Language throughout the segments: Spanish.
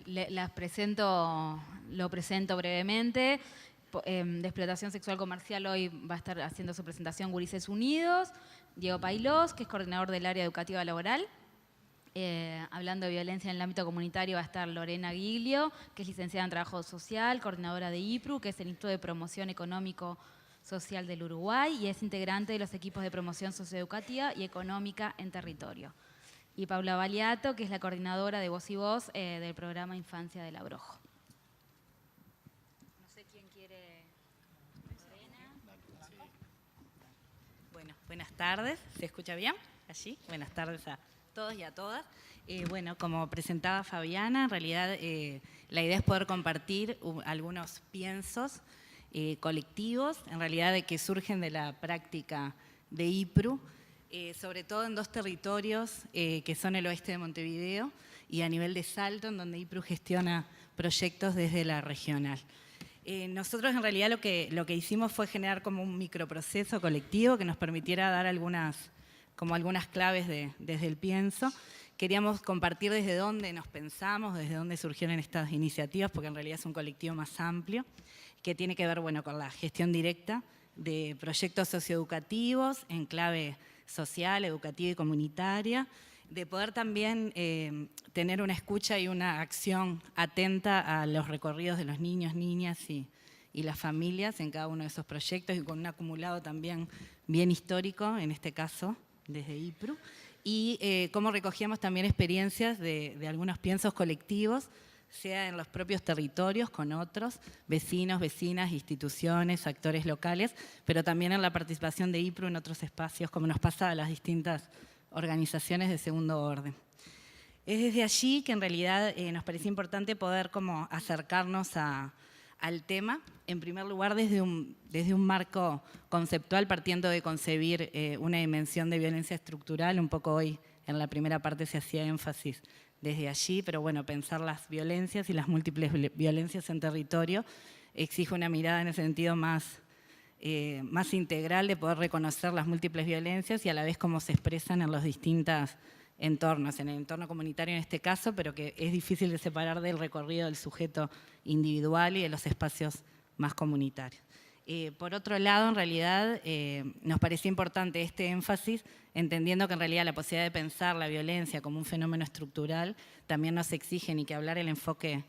lo presento brevemente. De explotación sexual comercial hoy va a estar haciendo su presentación Gurises Unidos, Diego Pailós, que es coordinador del área educativa laboral. Hablando de violencia en el ámbito comunitario va a estar Lorena Giglio, que es licenciada en Trabajo Social, coordinadora de IPRU, que es el Instituto de Promoción Económico Social del Uruguay, y es integrante de los equipos de promoción socioeducativa y económica en territorio. Y Paula Baliato, que es la coordinadora de Voz y Voz del programa Infancia del Abrojo. No sé quién quiere. Lorena. Bueno, buenas tardes. ¿Se escucha bien allí? Buenas tardes a todos y a todas. Bueno, como presentaba Fabiana, en realidad la idea es poder compartir algunos piensos colectivos, en realidad que surgen de la práctica de IPRU, sobre todo en dos territorios que son el oeste de Montevideo y a nivel de Salto, en donde IPRU gestiona proyectos desde la regional. Nosotros en realidad lo que hicimos fue generar como un microproceso colectivo que nos permitiera dar algunas claves desde el pienso. Queríamos compartir desde dónde nos pensamos, desde dónde surgieron estas iniciativas, porque en realidad es un colectivo más amplio, que tiene que ver con la gestión directa de proyectos socioeducativos en clave social, educativa y comunitaria, de poder también tener una escucha y una acción atenta a los recorridos de los niños, niñas y las familias en cada uno de esos proyectos, y con un acumulado también bien histórico, en este caso, desde IPRU, y cómo recogíamos también experiencias de algunos piensos colectivos, sea en los propios territorios con otros, vecinos, vecinas, instituciones, actores locales, pero también en la participación de IPRU en otros espacios, como nos pasa a las distintas organizaciones de segundo orden. Es desde allí que en realidad nos parecía importante poder como acercarnos al tema, en primer lugar desde un marco conceptual, partiendo de concebir una dimensión de violencia estructural. Un poco hoy en la primera parte se hacía énfasis desde allí, pero bueno, pensar las violencias y las múltiples violencias en territorio exige una mirada en ese sentido más integral, de poder reconocer las múltiples violencias y a la vez cómo se expresan en los distintos entornos, en el entorno comunitario en este caso, pero que es difícil de separar del recorrido del sujeto individual y de los espacios más comunitarios. Por otro lado, en realidad, nos parecía importante este énfasis, entendiendo que en realidad la posibilidad de pensar la violencia como un fenómeno estructural también nos exige ni que hablar el enfoque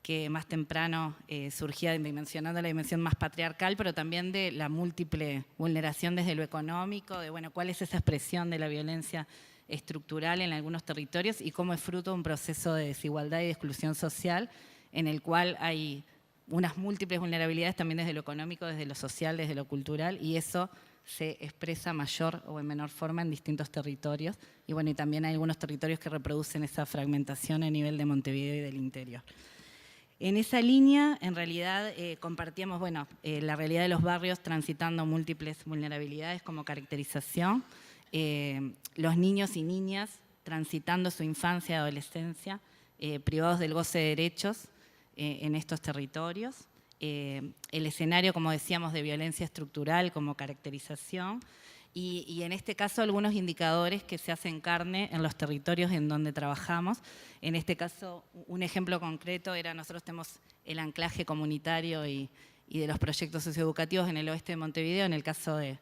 que más temprano surgía dimensionando la dimensión más patriarcal, pero también de la múltiple vulneración desde lo económico, de cuál es esa expresión de la violencia estructural en algunos territorios y cómo es fruto de un proceso de desigualdad y de exclusión social en el cual hay unas múltiples vulnerabilidades también desde lo económico, desde lo social, desde lo cultural, y eso se expresa mayor o en menor forma en distintos territorios. Y bueno, y también hay algunos territorios que reproducen esa fragmentación a nivel de Montevideo y del interior. En esa línea, en realidad, compartíamos la realidad de los barrios transitando múltiples vulnerabilidades como caracterización, los niños y niñas transitando su infancia y adolescencia, privados del goce de derechos en estos territorios, el escenario, como decíamos, de violencia estructural como caracterización, y en este caso algunos indicadores que se hacen carne en los territorios en donde trabajamos. En este caso, un ejemplo concreto era, nosotros tenemos el anclaje comunitario y de los proyectos socioeducativos en el oeste de Montevideo, en el caso de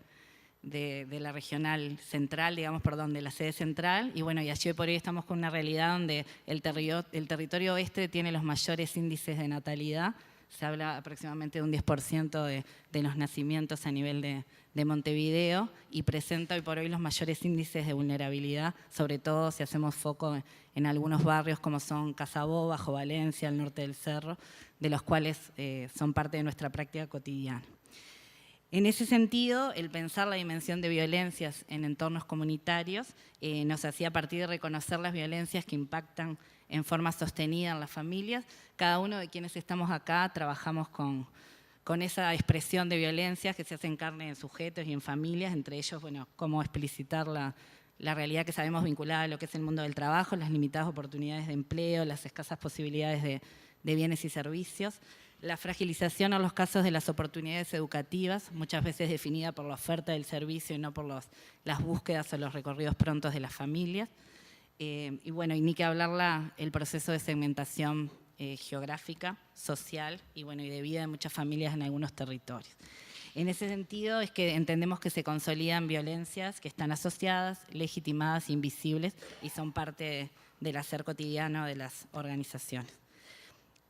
la regional central, de la sede central, y bueno, y allí por hoy estamos con una realidad donde el territorio oeste tiene los mayores índices de natalidad. Se habla aproximadamente de un 10% de los nacimientos a nivel de Montevideo, y presenta hoy por hoy los mayores índices de vulnerabilidad, sobre todo si hacemos foco en algunos barrios como son Casabó, Bajo Valencia, el norte del Cerro, de los cuales son parte de nuestra práctica cotidiana. En ese sentido, el pensar la dimensión de violencias en entornos comunitarios nos hacía partir de reconocer las violencias que impactan en forma sostenida en las familias. Cada uno de quienes estamos acá trabajamos con esa expresión de violencias que se hacen carne en sujetos y en familias, entre ellos, cómo explicitar la realidad que sabemos vinculada a lo que es el mundo del trabajo, las limitadas oportunidades de empleo, las escasas posibilidades de bienes y servicios, la fragilización en los casos de las oportunidades educativas, muchas veces definida por la oferta del servicio y no por las búsquedas o los recorridos prontos de las familias, Y bueno, y ni que hablar el proceso de segmentación geográfica, social y de vida de muchas familias en algunos territorios. En ese sentido es que entendemos que se consolidan violencias que están asociadas, legitimadas, invisibles y son parte del hacer cotidiano de las organizaciones.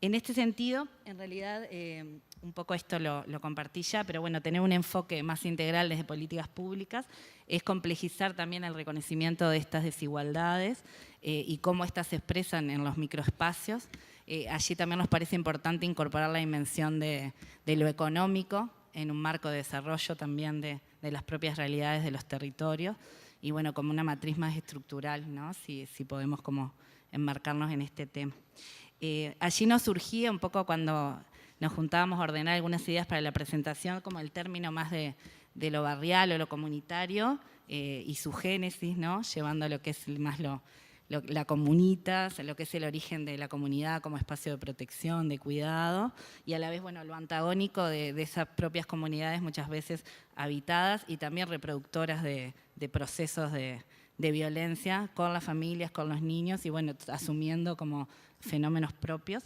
En este sentido, en realidad, un poco esto lo compartí ya, pero bueno, tener un enfoque más integral desde políticas públicas es complejizar también el reconocimiento de estas desigualdades y cómo estas se expresan en los microespacios. Allí también nos parece importante incorporar la dimensión de lo económico en un marco de desarrollo también de las propias realidades de los territorios y bueno, como una matriz más estructural, ¿no? Si podemos como enmarcarnos en este tema. Allí nos surgía un poco cuando nos juntábamos a ordenar algunas ideas para la presentación, como el término más de lo barrial o lo comunitario y su génesis, ¿no? Llevando a lo que es más la comunitas, lo que es el origen de la comunidad como espacio de protección, de cuidado, y a la vez, bueno, lo antagónico de esas propias comunidades muchas veces habitadas y también reproductoras de procesos de violencia con las familias, con los niños y bueno, asumiendo como fenómenos propios,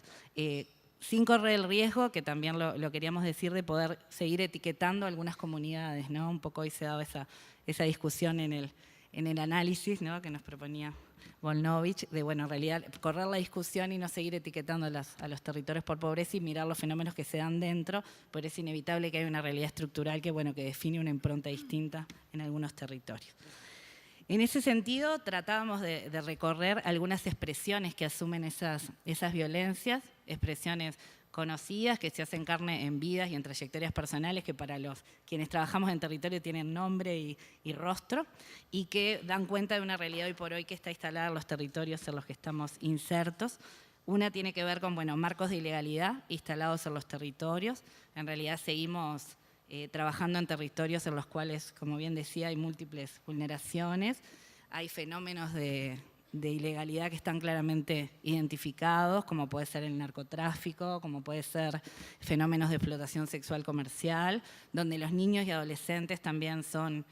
sin correr el riesgo, que también lo queríamos decir, de poder seguir etiquetando algunas comunidades, ¿no? Un poco hoy se ha dado esa discusión en el análisis, ¿no? Que nos proponía Volnovich, de bueno, en realidad correr la discusión y no seguir etiquetando a los territorios por pobreza y mirar los fenómenos que se dan dentro, pero es inevitable que haya una realidad estructural que define una impronta distinta en algunos territorios. En ese sentido, tratábamos de recorrer algunas expresiones que asumen esas violencias, expresiones conocidas que se hacen carne en vidas y en trayectorias personales que para quienes trabajamos en territorio tienen nombre y rostro y que dan cuenta de una realidad hoy por hoy que está instalada en los territorios en los que estamos insertos. Una tiene que ver con marcos de ilegalidad instalados en los territorios. En realidad seguimos trabajando en territorios en los cuales, como bien decía, hay múltiples vulneraciones, hay fenómenos de ilegalidad que están claramente identificados, como puede ser el narcotráfico, como puede ser fenómenos de explotación sexual comercial, donde los niños y adolescentes también son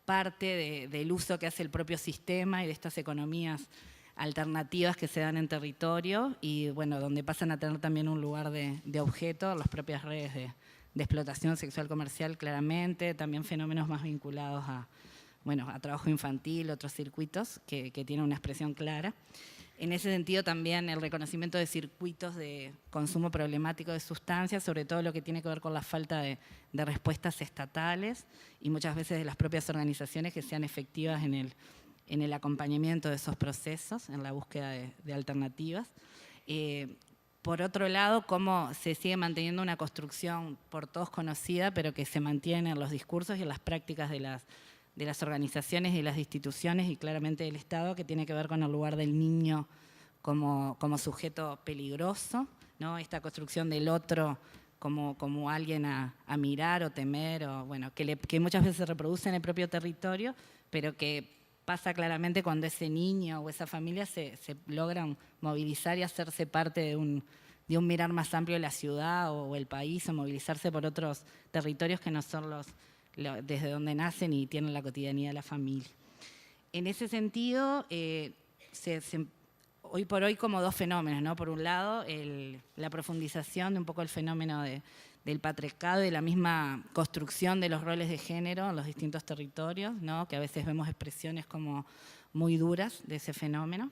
parte del uso que hace el propio sistema y de estas economías alternativas que se dan en territorio y bueno, donde pasan a tener también un lugar de objeto, las propias redes de explotación sexual comercial claramente, también fenómenos más vinculados a trabajo infantil, otros circuitos que tienen una expresión clara. En ese sentido también el reconocimiento de circuitos de consumo problemático de sustancias, sobre todo lo que tiene que ver con la falta de respuestas estatales y muchas veces de las propias organizaciones que sean efectivas en el acompañamiento de esos procesos, en la búsqueda de alternativas. Por otro lado, cómo se sigue manteniendo una construcción por todos conocida, pero que se mantiene en los discursos y en las prácticas de las organizaciones y las instituciones y claramente del Estado, que tiene que ver con el lugar del niño como sujeto peligroso, ¿no? Esta construcción del otro como alguien a mirar o temer, o que muchas veces se reproduce en el propio territorio, pero que pasa claramente cuando ese niño o esa familia se logran movilizar y hacerse parte de un mirar más amplio de la ciudad o el país, o movilizarse por otros territorios que no son desde donde nacen y tienen la cotidianidad de la familia. En ese sentido, hoy por hoy como dos fenómenos, ¿no? Por un lado, la profundización de un poco el fenómeno del patriarcado y de la misma construcción de los roles de género en los distintos territorios, ¿no? Que a veces vemos expresiones como muy duras de ese fenómeno.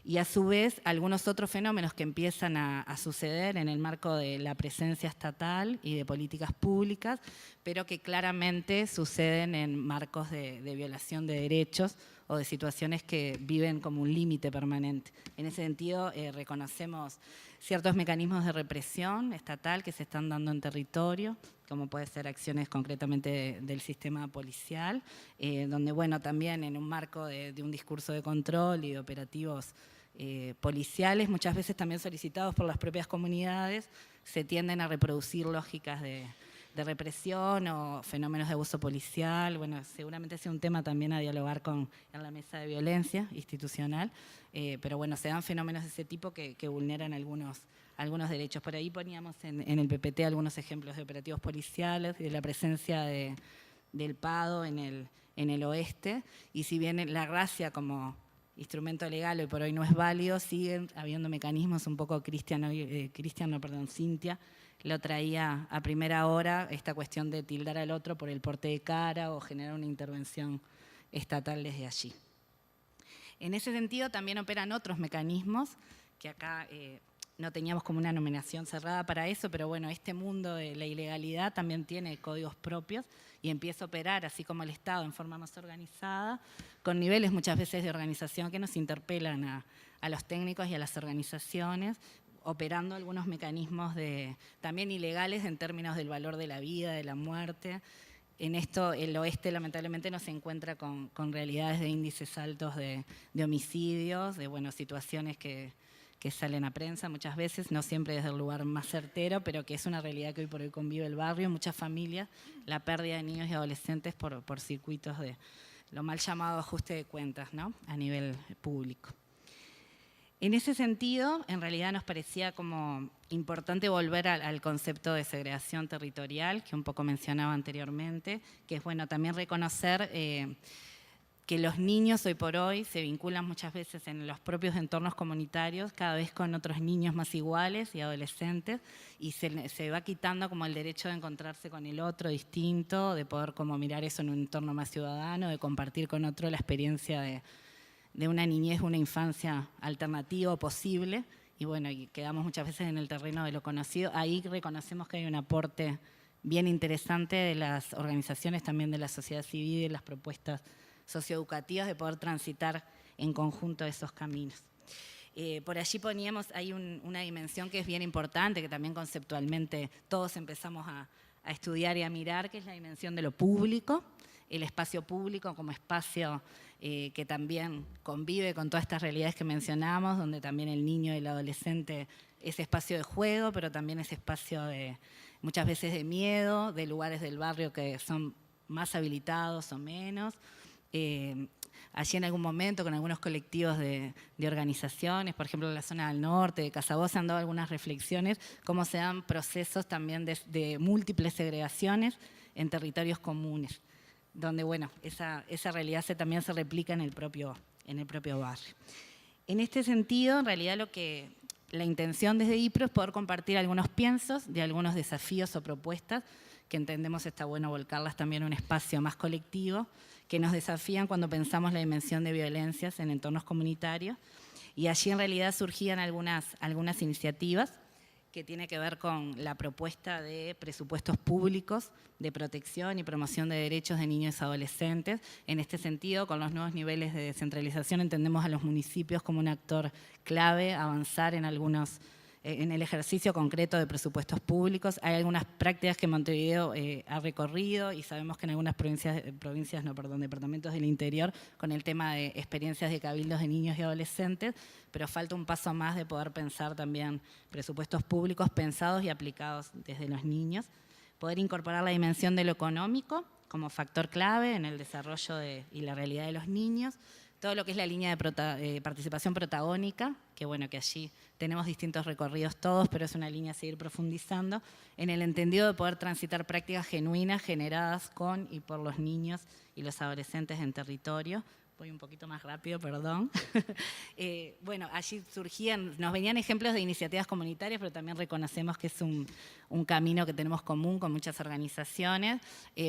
Y a su vez, algunos otros fenómenos que empiezan a suceder en el marco de la presencia estatal y de políticas públicas, pero que claramente suceden en marcos de violación de derechos o de situaciones que viven como un límite permanente. En ese sentido, reconocemos ciertos mecanismos de represión estatal que se están dando en territorio, como puede ser acciones concretamente del sistema policial, donde, también en un marco de un discurso de control y de operativos policiales, muchas veces también solicitados por las propias comunidades, se tienden a reproducir lógicas de represión o fenómenos de abuso policial. Seguramente sea un tema también a dialogar en la mesa de violencia institucional, pero se dan fenómenos de ese tipo que vulneran algunos derechos. Por ahí poníamos en el PPT algunos ejemplos de operativos policiales y de la presencia del PADO en el oeste, y si bien la gracia como instrumento legal hoy por hoy no es válido, siguen habiendo mecanismos, un poco Cintia lo traía a primera hora, esta cuestión de tildar al otro por el porte de cara o generar una intervención estatal desde allí. En ese sentido también operan otros mecanismos, que acá no teníamos como una nominación cerrada para eso, pero bueno, este mundo de la ilegalidad también tiene códigos propios y empieza a operar, así como el Estado, en forma más organizada, con niveles muchas veces de organización que nos interpelan a los técnicos y a las organizaciones, operando algunos mecanismos también ilegales en términos del valor de la vida, de la muerte. En esto el oeste lamentablemente no se encuentra con realidades de índices altos de homicidios, de situaciones que salen a prensa muchas veces, no siempre desde el lugar más certero, pero que es una realidad que hoy por hoy convive el barrio, muchas familias, la pérdida de niños y adolescentes por circuitos de lo mal llamado ajuste de cuentas, ¿no?, a nivel público. En ese sentido, en realidad nos parecía como importante volver al concepto de segregación territorial, que un poco mencionaba anteriormente, que es también reconocer que los niños hoy por hoy se vinculan muchas veces en los propios entornos comunitarios, cada vez con otros niños más iguales y adolescentes, y se va quitando como el derecho de encontrarse con el otro distinto, de poder como mirar eso en un entorno más ciudadano, de compartir con otro la experiencia de una niñez, una infancia alternativa o posible, y quedamos muchas veces en el terreno de lo conocido. Ahí reconocemos que hay un aporte bien interesante de las organizaciones, también de la sociedad civil, de las propuestas socioeducativas, de poder transitar en conjunto esos caminos. Por allí poníamos, hay una dimensión que es bien importante, que también conceptualmente todos empezamos a estudiar y a mirar, que es la dimensión de lo público, el espacio público como espacio que también convive con todas estas realidades que mencionamos, donde también el niño y el adolescente es espacio de juego, pero también es espacio muchas veces de miedo, de lugares del barrio que son más habilitados o menos. Allí en algún momento con algunos colectivos de organizaciones, por ejemplo en la zona del norte, de Casabó, se han dado algunas reflexiones, cómo se dan procesos también de múltiples segregaciones en territorios comunes, donde esa realidad también se replica en el propio barrio. En este sentido, en realidad la intención desde IPRO es poder compartir algunos piensos de algunos desafíos o propuestas que entendemos está bueno volcarlas también a un espacio más colectivo, que nos desafían cuando pensamos la dimensión de violencias en entornos comunitarios. Y allí en realidad surgían algunas iniciativas que tienen que ver con la propuesta de presupuestos públicos de protección y promoción de derechos de niños y adolescentes. En este sentido, con los nuevos niveles de descentralización, entendemos a los municipios como un actor clave, avanzar en el ejercicio concreto de presupuestos públicos. Hay algunas prácticas que Montevideo ha recorrido y sabemos que en algunas departamentos del interior con el tema de experiencias de cabildos de niños y adolescentes, pero falta un paso más de poder pensar también presupuestos públicos pensados y aplicados desde los niños. Poder incorporar la dimensión de lo económico como factor clave en el desarrollo y la realidad de los niños. Todo lo que es la línea de participación protagónica, que allí tenemos distintos recorridos todos, pero es una línea a seguir profundizando, en el entendido de poder transitar prácticas genuinas generadas con y por los niños y los adolescentes en territorio. Voy un poquito más rápido, perdón. Allí nos venían ejemplos de iniciativas comunitarias, pero también reconocemos que es un camino que tenemos común con muchas organizaciones,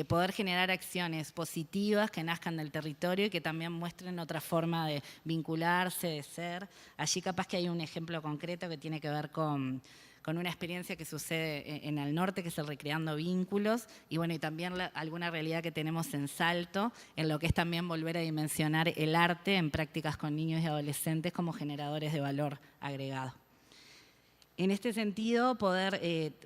poder generar acciones positivas que nazcan del territorio y que también muestren otra forma de vincularse, de ser. Allí capaz que hay un ejemplo concreto que tiene que ver con una experiencia que sucede en el norte, que es el Recreando Vínculos, y también alguna realidad que tenemos en Salto, en lo que es también volver a dimensionar el arte en prácticas con niños y adolescentes como generadores de valor agregado. En este sentido,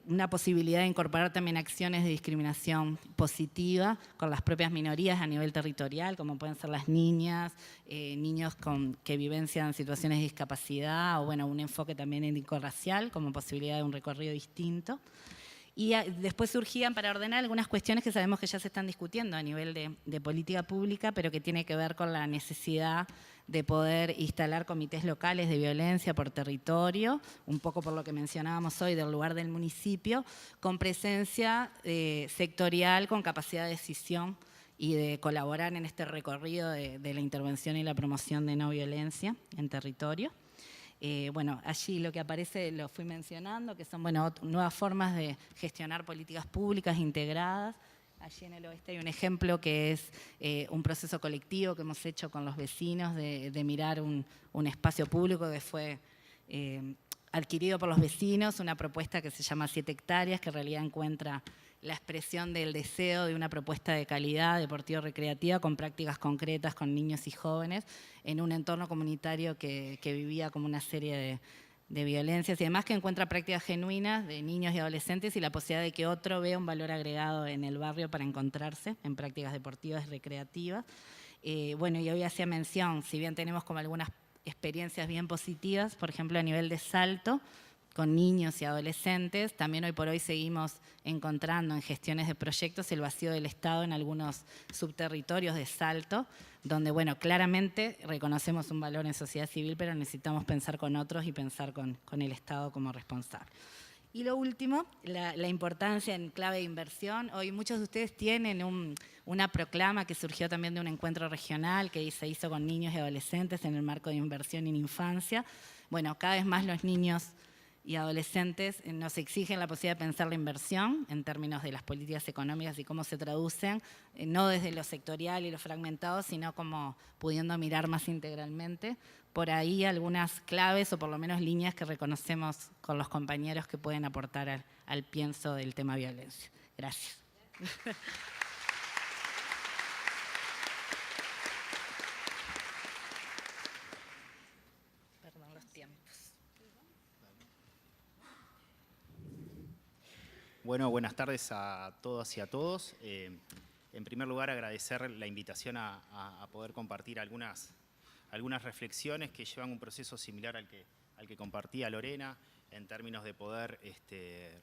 una posibilidad de incorporar también acciones de discriminación positiva con las propias minorías a nivel territorial, como pueden ser las niñas, niños que vivencian situaciones de discapacidad, o un enfoque también étnico-racial como posibilidad de un recorrido distinto. Y después surgían para ordenar algunas cuestiones que sabemos que ya se están discutiendo a nivel de política pública, pero que tiene que ver con la necesidad de poder instalar comités locales de violencia por territorio, un poco por lo que mencionábamos hoy del lugar del municipio, con presencia sectorial, con capacidad de decisión y de colaborar en este recorrido de la intervención y la promoción de no violencia en territorio. Bueno, allí lo que aparece lo fui mencionando, que son nuevas formas de gestionar políticas públicas integradas. Allí en el oeste hay un ejemplo que es un proceso colectivo que hemos hecho con los vecinos de mirar un espacio público que fue adquirido por los vecinos, una propuesta que se llama 7 hectáreas, que en realidad encuentra la expresión del deseo de una propuesta de calidad deportivo-recreativa con prácticas concretas con niños y jóvenes en un entorno comunitario que vivía como una serie de violencias y además que encuentra prácticas genuinas de niños y adolescentes y la posibilidad de que otro vea un valor agregado en el barrio para encontrarse en prácticas deportivas y recreativas. Bueno, y hoy hacía mención, si bien tenemos como algunas experiencias bien positivas, por ejemplo a nivel de Salto, con niños y adolescentes, también hoy por hoy seguimos encontrando en gestiones de proyectos el vacío del Estado en algunos subterritorios de Salto, donde, bueno, claramente reconocemos un valor en sociedad civil, pero necesitamos pensar con otros y pensar con el Estado como responsable. Y lo último, la importancia en clave de inversión. Hoy muchos de ustedes tienen una proclama que surgió también de un encuentro regional que se hizo con niños y adolescentes en el marco de inversión en infancia. Bueno, cada vez más los niños y adolescentes nos exigen la posibilidad de pensar la inversión en términos de las políticas económicas y cómo se traducen, no desde lo sectorial y lo fragmentado, sino como pudiendo mirar más integralmente. Por ahí algunas claves o por lo menos líneas que reconocemos con los compañeros que pueden aportar al pienso del tema violencia. Gracias. Perdón los tiempos. Bueno, buenas tardes a todas y a todos. En primer lugar, agradecer la invitación a poder compartir algunas reflexiones que llevan un proceso similar al que compartía Lorena, en términos de poder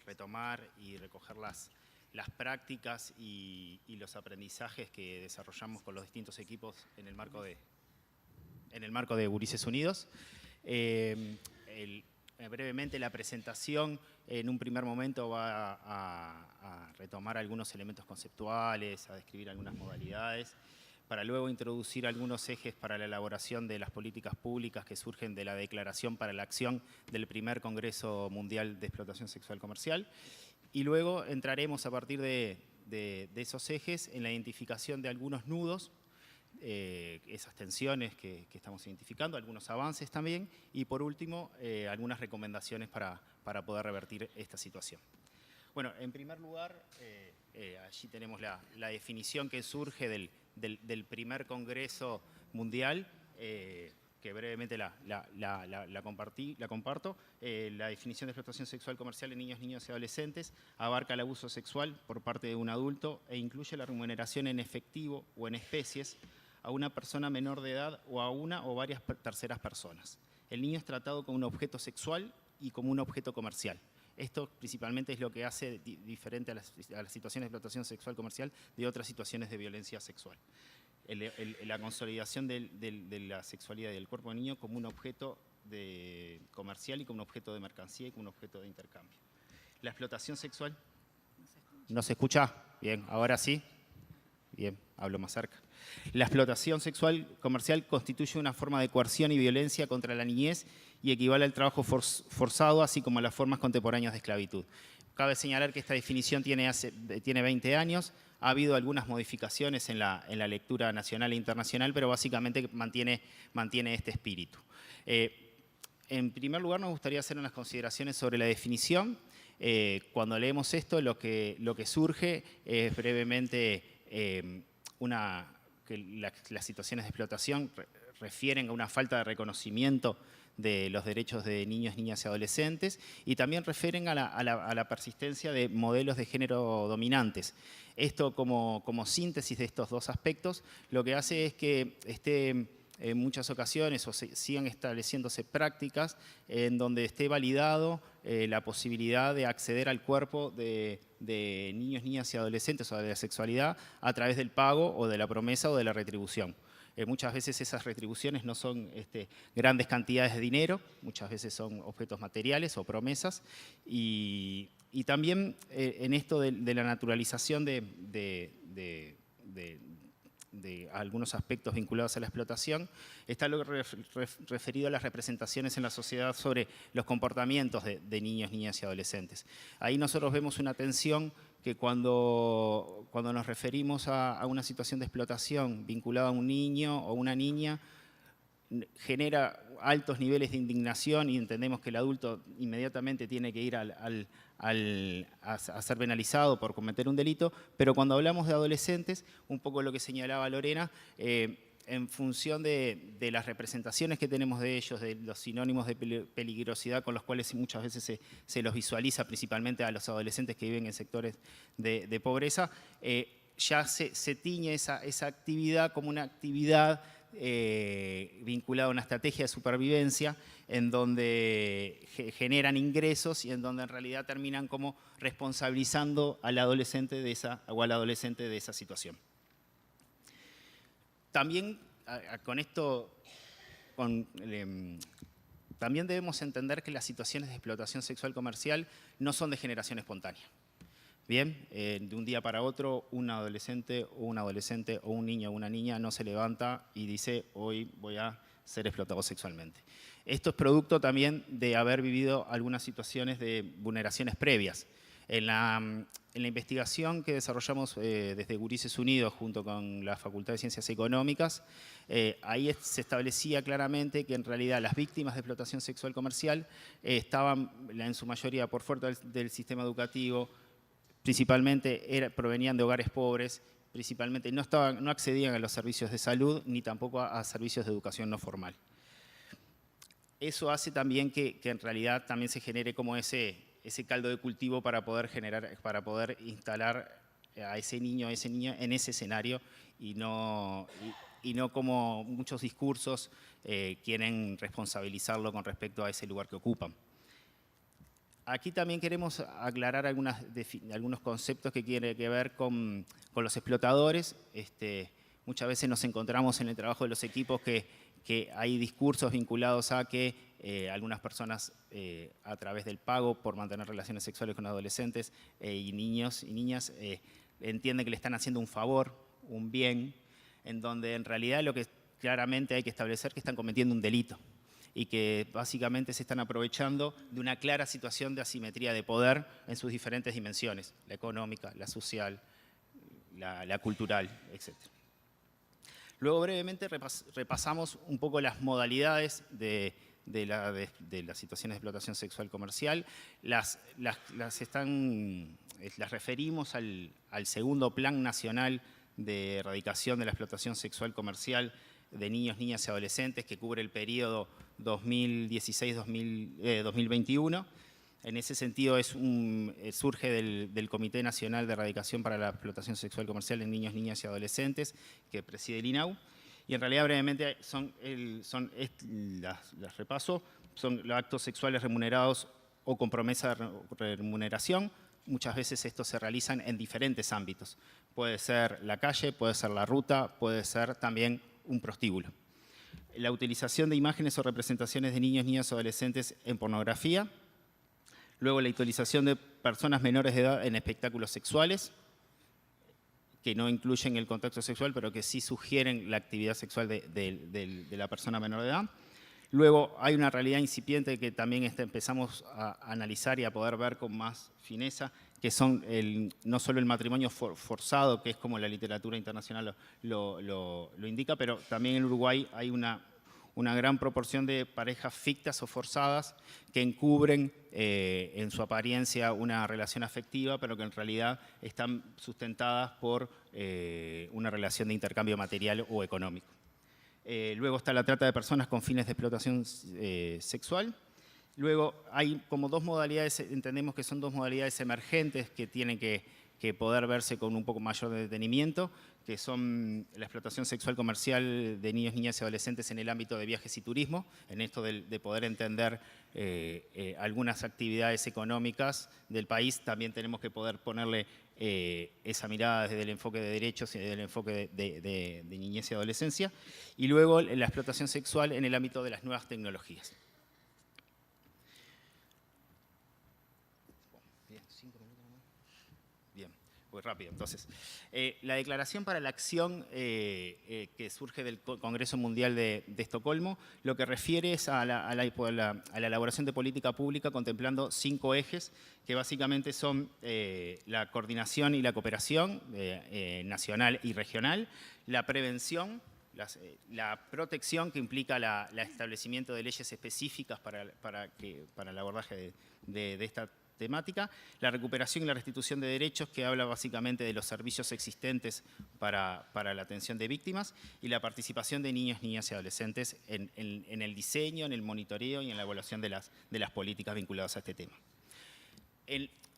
retomar y recoger las prácticas y los aprendizajes que desarrollamos con los distintos equipos en el marco de Gurises Unidos. Brevemente la presentación en un primer momento va a retomar algunos elementos conceptuales, a describir algunas modalidades, para luego introducir algunos ejes para la elaboración de las políticas públicas que surgen de la Declaración para la Acción del primer Congreso Mundial de Explotación Sexual Comercial. Y luego entraremos a partir de esos ejes en la identificación de algunos nudos, esas tensiones que estamos identificando, algunos avances también, y por último, algunas recomendaciones para poder revertir esta situación. Bueno, en primer lugar, allí tenemos la definición que surge del primer Congreso Mundial, que brevemente la comparto. La definición de explotación sexual comercial en niños, niñas y adolescentes abarca el abuso sexual por parte de un adulto e incluye la remuneración en efectivo o en especies a una persona menor de edad o a una o varias terceras personas. El niño es tratado como un objeto sexual y como un objeto comercial. Esto principalmente es lo que hace diferente a las situaciones de explotación sexual comercial de otras situaciones de violencia sexual. La consolidación de la sexualidad y del cuerpo del niño como un objeto comercial y como un objeto de mercancía y como un objeto de intercambio. La explotación sexual... ¿No se escucha? Bien, ahora sí. Bien, hablo más cerca. La explotación sexual comercial constituye una forma de coerción y violencia contra la niñez y equivale al trabajo forzado, así como a las formas contemporáneas de esclavitud. Cabe señalar que esta definición tiene 20 años, ha habido algunas modificaciones en la lectura nacional e internacional, pero básicamente mantiene este espíritu. En primer lugar, nos gustaría hacer unas consideraciones sobre la definición. Cuando leemos esto, lo que surge es brevemente que las situaciones de explotación refieren a una falta de reconocimiento de los derechos de niños, niñas y adolescentes y también refieren a la persistencia de modelos de género dominantes. Esto como síntesis de estos dos aspectos lo que hace es que en muchas ocasiones o sigan estableciéndose prácticas en donde esté validado la posibilidad de acceder al cuerpo de niños, niñas y adolescentes o de la sexualidad a través del pago o de la promesa o de la retribución. Muchas veces esas retribuciones no son grandes cantidades de dinero, muchas veces son objetos materiales o promesas y también en esto de la naturalización de algunos aspectos vinculados a la explotación, está lo referido a las representaciones en la sociedad sobre los comportamientos de niños, niñas y adolescentes. Ahí nosotros vemos una tensión que cuando nos referimos a una situación de explotación vinculada a un niño o una niña, genera altos niveles de indignación y entendemos que el adulto inmediatamente tiene que ir a ser penalizado por cometer un delito, pero cuando hablamos de adolescentes, un poco lo que señalaba Lorena, en función de las representaciones que tenemos de ellos, de los sinónimos de peligrosidad con los cuales muchas veces se los visualiza, principalmente a los adolescentes que viven en sectores de pobreza, ya se tiñe esa actividad como una actividad vinculada a una estrategia de supervivencia en donde generan ingresos y en donde en realidad terminan como responsabilizando al adolescente de esa situación. También con esto, también debemos entender que las situaciones de explotación sexual comercial no son de generación espontánea. Bien, de un día para otro, un adolescente o un niño o una niña no se levanta y dice, hoy voy a ser explotado sexualmente. Esto es producto también de haber vivido algunas situaciones de vulneraciones previas. En la investigación que desarrollamos desde Gurises Unidos junto con la Facultad de Ciencias Económicas, ahí se establecía claramente que en realidad las víctimas de explotación sexual comercial estaban en su mayoría por fuera del sistema educativo, principalmente provenían de hogares pobres, principalmente no accedían a los servicios de salud ni tampoco a servicios de educación no formal. Eso hace también que en realidad también se genere como ese caldo de cultivo para poder instalar a ese niño, en ese escenario y no como muchos discursos quieren responsabilizarlo con respecto a ese lugar que ocupan. Aquí también queremos aclarar algunos conceptos que tienen que ver con los explotadores. Muchas veces nos encontramos en el trabajo de los equipos que hay discursos vinculados a que algunas personas a través del pago por mantener relaciones sexuales con adolescentes y niños y niñas entienden que le están haciendo un favor, un bien, en donde en realidad lo que claramente hay que establecer es que están cometiendo un delito y que básicamente se están aprovechando de una clara situación de asimetría de poder en sus diferentes dimensiones, la económica, la social, la cultural, etc. Luego brevemente repasamos un poco las modalidades de las situaciones de explotación sexual comercial. Las referimos al segundo Plan Nacional de Erradicación de la Explotación Sexual Comercial de niños, niñas y adolescentes que cubre el periodo 2016-2021. En ese sentido surge del Comité Nacional de Erradicación para la Explotación Sexual Comercial en Niños, Niñas y Adolescentes que preside el INAU. Y en realidad brevemente las repaso, son los actos sexuales remunerados o con promesa de remuneración. Muchas veces estos se realizan en diferentes ámbitos. Puede ser la calle, puede ser la ruta, puede ser también un prostíbulo. La utilización de imágenes o representaciones de niños, niñas o adolescentes en pornografía. Luego la utilización de personas menores de edad en espectáculos sexuales, que no incluyen el contacto sexual, pero que sí sugieren la actividad sexual de la persona menor de edad. Luego hay una realidad incipiente que también empezamos a analizar y a poder ver con más fineza, que son no solo el matrimonio forzado, que es como la literatura internacional lo indica, pero también en Uruguay hay una gran proporción de parejas fictas o forzadas que encubren en su apariencia una relación afectiva, pero que en realidad están sustentadas por una relación de intercambio material o económico. Luego está la trata de personas con fines de explotación sexual. Luego hay como dos modalidades, entendemos que son dos modalidades emergentes que tienen que poder verse con un poco mayor de detenimiento, que son la explotación sexual comercial de niños, niñas y adolescentes en el ámbito de viajes y turismo, en esto de poder entender algunas actividades económicas del país. También tenemos que poder ponerle esa mirada desde el enfoque de derechos y desde el enfoque de niñez y adolescencia. Y luego la explotación sexual en el ámbito de las nuevas tecnologías. Bien, 5 minutos más. Bien. voy rápido. Entonces, la Declaración para la Acción que surge del Congreso Mundial de Estocolmo, lo que refiere es a la elaboración de política pública contemplando 5 ejes que básicamente son la coordinación y la cooperación nacional y regional, la prevención, la protección, que implica el establecimiento de leyes específicas para el abordaje de esta temática, la recuperación y la restitución de derechos, que habla básicamente de los servicios existentes para la atención de víctimas, y la participación de niños, niñas y adolescentes en el diseño, en el monitoreo y en la evaluación de las políticas vinculadas a este tema.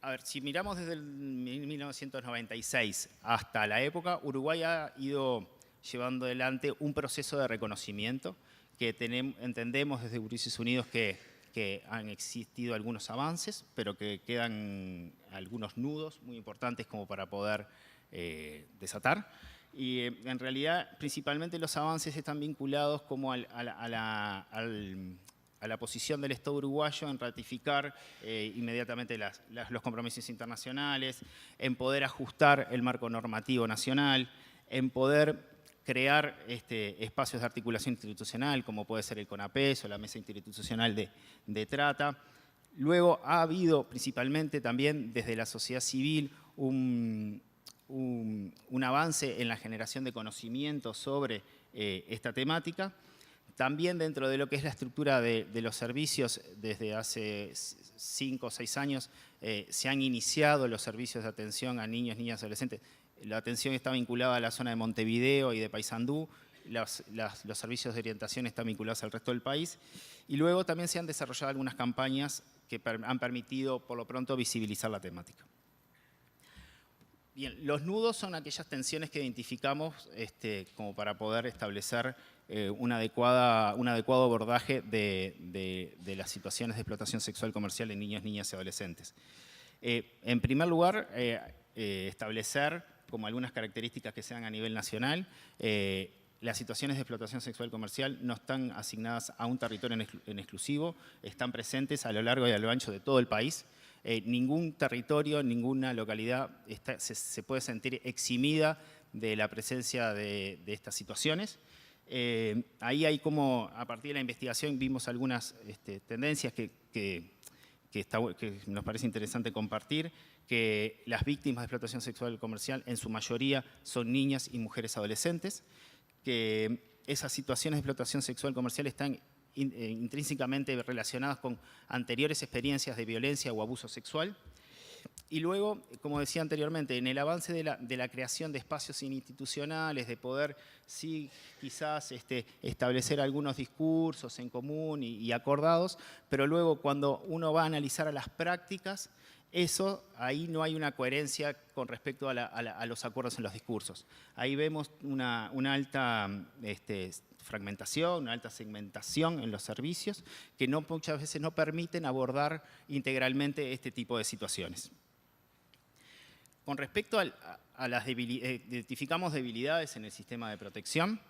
A ver, si miramos desde el 1996 hasta la época, Uruguay ha ido llevando adelante un proceso de reconocimiento que entendemos desde Gurises Unidos que han existido algunos avances, pero que quedan algunos nudos muy importantes como para poder desatar. Y en realidad, principalmente los avances están vinculados como a la posición del Estado uruguayo en ratificar inmediatamente los compromisos internacionales, en poder ajustar el marco normativo nacional, en poder crear espacios de articulación institucional, como puede ser el CONAPES o la Mesa Interinstitucional de Trata. Luego ha habido, principalmente también desde la sociedad civil, un avance en la generación de conocimiento sobre esta temática. También dentro de lo que es la estructura de los servicios, desde hace 5 o 6 años se han iniciado los servicios de atención a niños, niñas y adolescentes. La atención está vinculada a la zona de Montevideo y de Paysandú, los servicios de orientación están vinculados al resto del país, y luego también se han desarrollado algunas campañas que han permitido, por lo pronto, visibilizar la temática. Bien, los nudos son aquellas tensiones que identificamos como para poder establecer un adecuado abordaje de las situaciones de explotación sexual comercial en niños, niñas y adolescentes. En primer lugar, establecer como algunas características que sean a nivel nacional. Las situaciones de explotación sexual comercial no están asignadas a un territorio en exclusivo, están presentes a lo largo y a lo ancho de todo el país. Ningún territorio, ninguna localidad se puede sentir eximida de la presencia de estas situaciones. Ahí hay como, a partir de la investigación, vimos algunas tendencias que nos parece interesante compartir, que las víctimas de explotación sexual comercial en su mayoría son niñas y mujeres adolescentes, que esas situaciones de explotación sexual comercial están intrínsecamente relacionadas con anteriores experiencias de violencia o abuso sexual. Y luego, como decía anteriormente, en el avance de la creación de espacios institucionales, de poder, sí, quizás establecer algunos discursos en común y acordados, pero luego cuando uno va a analizar a las prácticas, ahí no hay una coherencia con respecto a los acuerdos en los discursos. Ahí vemos una alta fragmentación, una alta segmentación en los servicios que muchas veces no permiten abordar integralmente este tipo de situaciones. Con respecto a las debilidades, identificamos debilidades en el sistema de protección,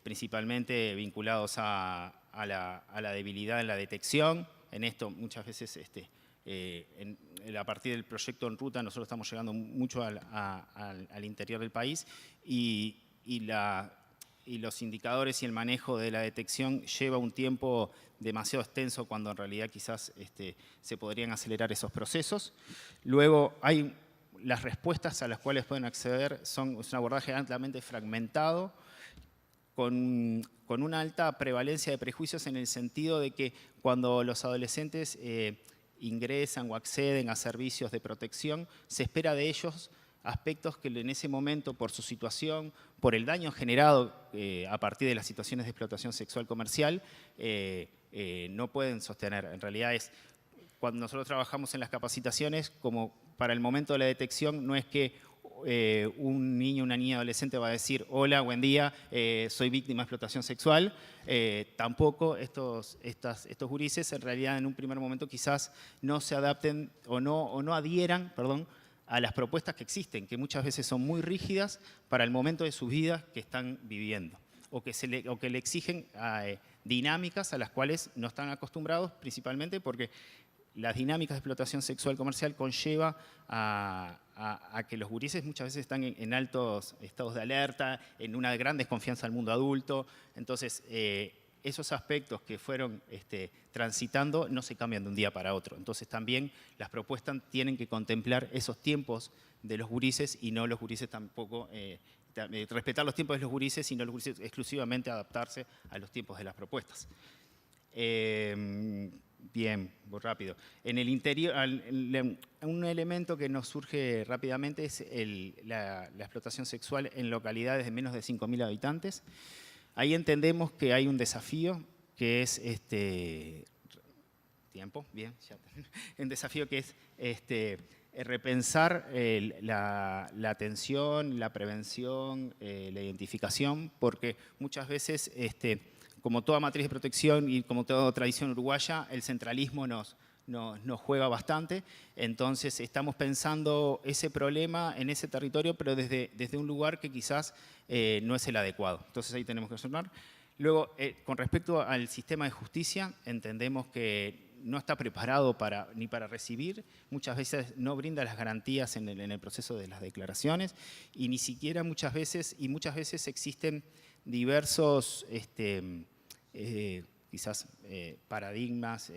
principalmente vinculados a la debilidad en la detección. En esto muchas veces a partir del proyecto En Ruta nosotros estamos llegando mucho al interior del país y los indicadores y el manejo de la detección lleva un tiempo demasiado extenso cuando en realidad quizás se podrían acelerar esos procesos. Luego hay las respuestas a las cuales pueden acceder, es un abordaje ampliamente fragmentado, con una alta prevalencia de prejuicios en el sentido de que cuando los adolescentes ingresan o acceden a servicios de protección, se espera de ellos aspectos que en ese momento, por su situación, por el daño generado a partir de las situaciones de explotación sexual comercial, no pueden sostener. En realidad cuando nosotros trabajamos en las capacitaciones, como para el momento de la detección, no es que un niño o una niña adolescente va a decir, hola, buen día, soy víctima de explotación sexual. Tampoco estos gurises en realidad en un primer momento quizás no se adapten o no adhieran, a las propuestas que existen, que muchas veces son muy rígidas para el momento de sus vidas que están viviendo, o que le exigen dinámicas a las cuales no están acostumbrados, principalmente porque las dinámicas de explotación sexual comercial conlleva a a que los gurises muchas veces están en altos estados de alerta, en una gran desconfianza al mundo adulto. Entonces, esos aspectos que fueron transitando no se cambian de un día para otro. Entonces, también las propuestas tienen que contemplar esos tiempos de los gurises y no los gurises tampoco, respetar los tiempos de los gurises y no los gurises exclusivamente adaptarse a los tiempos de las propuestas. Bien, voy rápido. En el interior, un elemento que nos surge rápidamente es la explotación sexual en localidades de menos de 5.000 habitantes. Ahí entendemos que hay un desafío que es un desafío que es repensar la atención, la prevención, la identificación, porque muchas veces como toda matriz de protección y como toda tradición uruguaya, el centralismo nos juega bastante. Entonces estamos pensando ese problema en ese territorio, pero desde un lugar que quizás no es el adecuado. Entonces ahí tenemos que observar. Luego, con respecto al sistema de justicia, entendemos que no está preparado ni para recibir, muchas veces no brinda las garantías en el proceso de las declaraciones y ni siquiera muchas veces existen diversos quizás paradigmas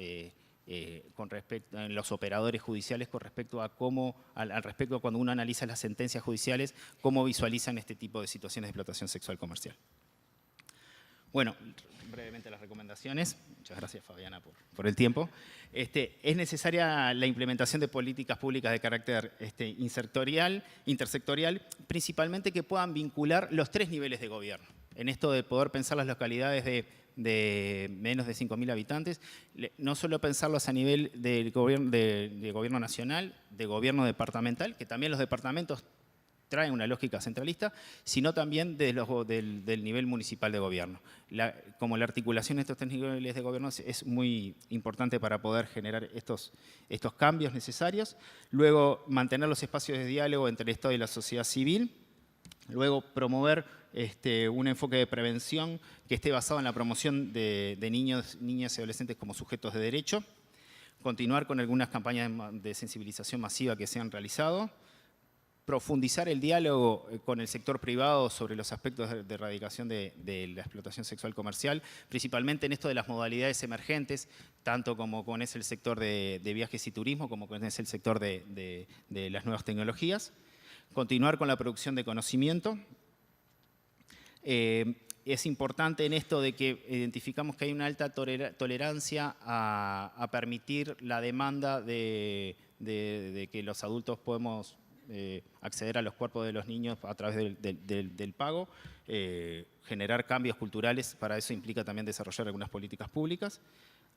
con respecto a los operadores judiciales con respecto a cómo, al respecto cuando uno analiza las sentencias judiciales, cómo visualizan este tipo de situaciones de explotación sexual comercial. Bueno, brevemente las recomendaciones. Muchas gracias, Fabiana, por el tiempo. Es necesaria la implementación de políticas públicas de carácter intersectorial, principalmente que puedan vincular los 3 niveles de gobierno. En esto de poder pensar las localidades de menos de 5.000 habitantes, no solo pensarlos a nivel de gobierno nacional, de gobierno departamental, que también los departamentos traen una lógica centralista, sino también del nivel municipal de gobierno. Como la articulación de estos 3 niveles de gobierno es muy importante para poder generar estos cambios necesarios. Luego, mantener los espacios de diálogo entre el Estado y la sociedad civil. Luego, promover un enfoque de prevención que esté basado en la promoción de niños, niñas y adolescentes como sujetos de derecho. Continuar con algunas campañas de sensibilización masiva que se han realizado. Profundizar el diálogo con el sector privado sobre los aspectos de erradicación de la explotación sexual comercial, principalmente en esto de las modalidades emergentes, tanto como con el sector de viajes y turismo, como con el sector de las nuevas tecnologías. Continuar con la producción de conocimiento. Es importante en esto de que identificamos que hay una alta tolerancia a permitir la demanda de que los adultos podemos acceder a los cuerpos de los niños a través del pago, generar cambios culturales, para eso implica también desarrollar algunas políticas públicas,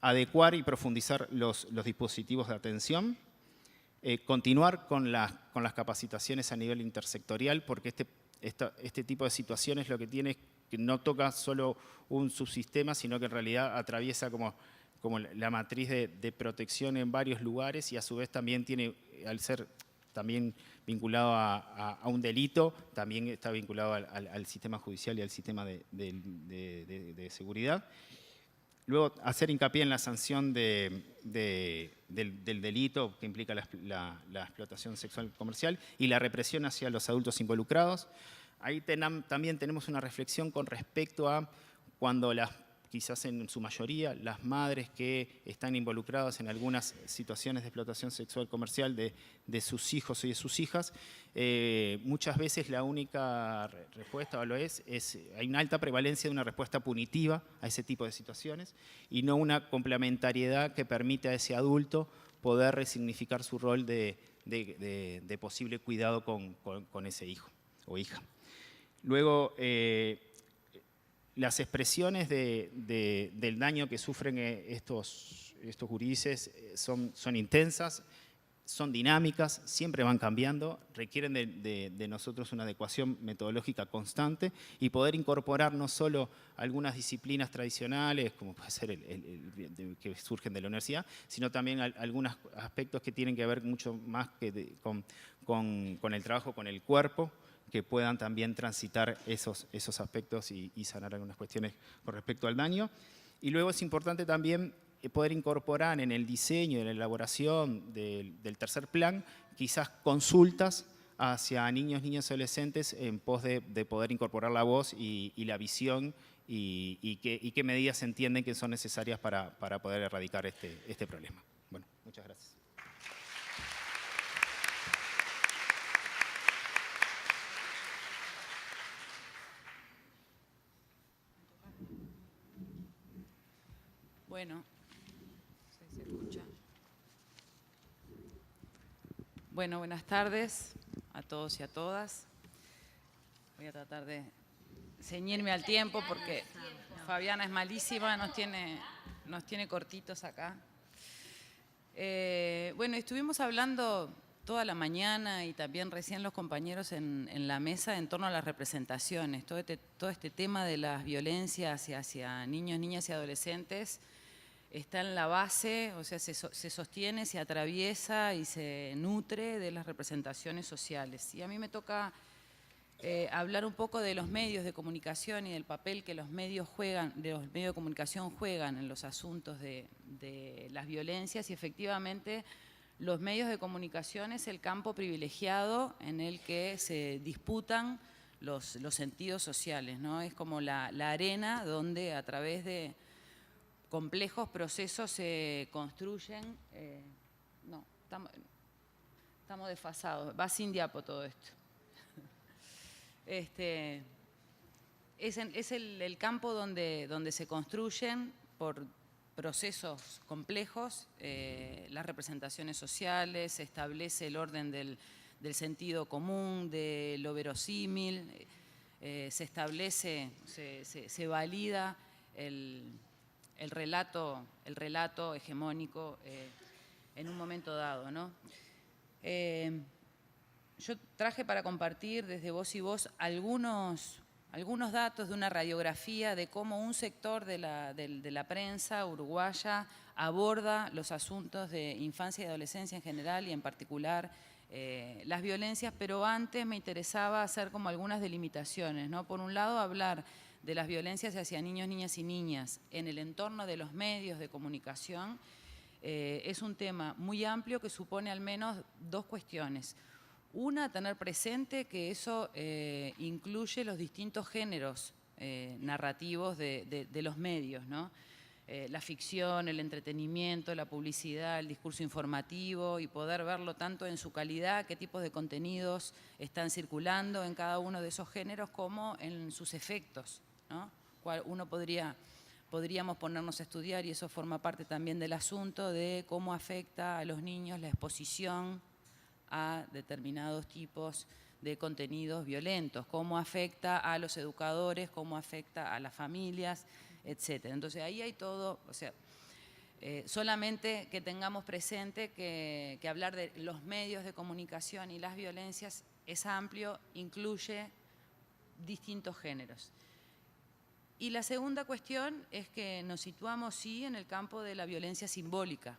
adecuar y profundizar los dispositivos de atención, continuar con las capacitaciones a nivel intersectorial, porque este tipo de situaciones lo que tiene es que no toca solo un subsistema, sino que en realidad atraviesa como la matriz de protección en varios lugares y a su vez también tiene, al ser también vinculado a un delito, también está vinculado al sistema judicial y al sistema de seguridad. Luego, hacer hincapié en la sanción del delito que implica la explotación sexual comercial y la represión hacia los adultos involucrados. Ahí también tenemos una reflexión con respecto a cuando quizás en su mayoría, las madres que están involucradas en algunas situaciones de explotación sexual comercial de sus hijos y de sus hijas, muchas veces la única respuesta hay una alta prevalencia de una respuesta punitiva a ese tipo de situaciones y no una complementariedad que permite a ese adulto poder resignificar su rol de posible cuidado con ese hijo o hija. Luego, las expresiones del daño que sufren estos gurises son intensas, son dinámicas, siempre van cambiando, requieren de nosotros una adecuación metodológica constante y poder incorporar no solo algunas disciplinas tradicionales, como puede ser que surgen de la universidad, sino también algunos aspectos que tienen que ver mucho más con el trabajo con el cuerpo, que puedan también transitar esos aspectos y sanar algunas cuestiones con respecto al daño. Y luego es importante también poder incorporar en el diseño y en la elaboración del tercer plan quizás consultas hacia niños, niñas y adolescentes en pos de poder incorporar la voz y la visión y qué medidas se entienden que son necesarias para poder erradicar este problema. Bueno, muchas gracias. Bueno, no sé si se escucha. Bueno, buenas tardes a todos y a todas. Voy a tratar de ceñirme al tiempo porque Fabiana es malísima, nos tiene cortitos acá. Bueno, estuvimos hablando toda la mañana y también recién los compañeros en la mesa en torno a las representaciones. Todo este tema de las violencias hacia niños, niñas y adolescentes está en la base, o sea, se sostiene, se atraviesa y se nutre de las representaciones sociales. Y a mí me toca hablar un poco de los medios de comunicación y del papel que los medios de comunicación juegan en los asuntos de las violencias, y efectivamente los medios de comunicación es el campo privilegiado en el que se disputan los sentidos sociales, ¿no? Es como la arena donde a través de complejos procesos se construyen. No, estamos desfasados, va sin diapo todo esto. Es el campo donde se construyen por procesos complejos las representaciones sociales, se establece el orden del sentido común, de lo verosímil, se establece, se valida el relato hegemónico en un momento dado, ¿no? Yo traje para compartir desde Voz y Voz algunos datos de una radiografía de cómo un sector de la prensa uruguaya aborda los asuntos de infancia y adolescencia en general y en particular las violencias, pero antes me interesaba hacer como algunas delimitaciones, ¿no? Por un lado, hablar de las violencias hacia niños, niñas y niñas en el entorno de los medios de comunicación es un tema muy amplio que supone al menos dos cuestiones. Una, tener presente que eso incluye los distintos géneros narrativos de los medios, ¿no? La ficción, el entretenimiento, la publicidad, el discurso informativo, y poder verlo tanto en su calidad, qué tipos de contenidos están circulando en cada uno de esos géneros, como en sus efectos, ¿no? Uno podríamos ponernos a estudiar, y eso forma parte también del asunto de cómo afecta a los niños la exposición a determinados tipos de contenidos violentos, cómo afecta a los educadores, cómo afecta a las familias, etc. Entonces ahí hay todo, o sea, solamente que tengamos presente que hablar de los medios de comunicación y las violencias es amplio, incluye distintos géneros. Y la segunda cuestión es que nos situamos, sí, en el campo de la violencia simbólica,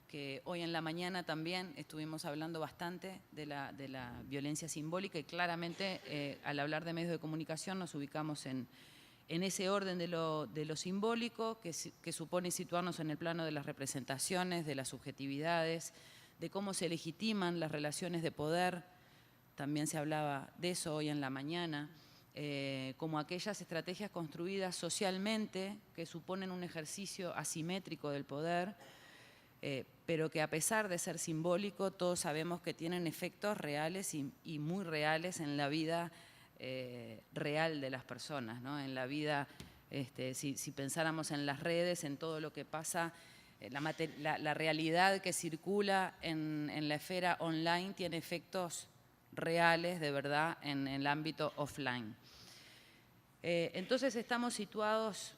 que hoy en la mañana también estuvimos hablando bastante de la violencia simbólica, y claramente al hablar de medios de comunicación nos ubicamos en ese orden de lo simbólico, que supone situarnos en el plano de las representaciones, de las subjetividades, de cómo se legitiman las relaciones de poder. También se hablaba de eso hoy en la mañana, como aquellas estrategias construidas socialmente que suponen un ejercicio asimétrico del poder, pero que a pesar de ser simbólico, todos sabemos que tienen efectos reales y muy reales en la vida real de las personas, ¿no? En la vida, si pensáramos en las redes, en todo lo que pasa, la realidad que circula en la esfera online tiene efectos reales, de verdad, en el ámbito offline. Entonces estamos situados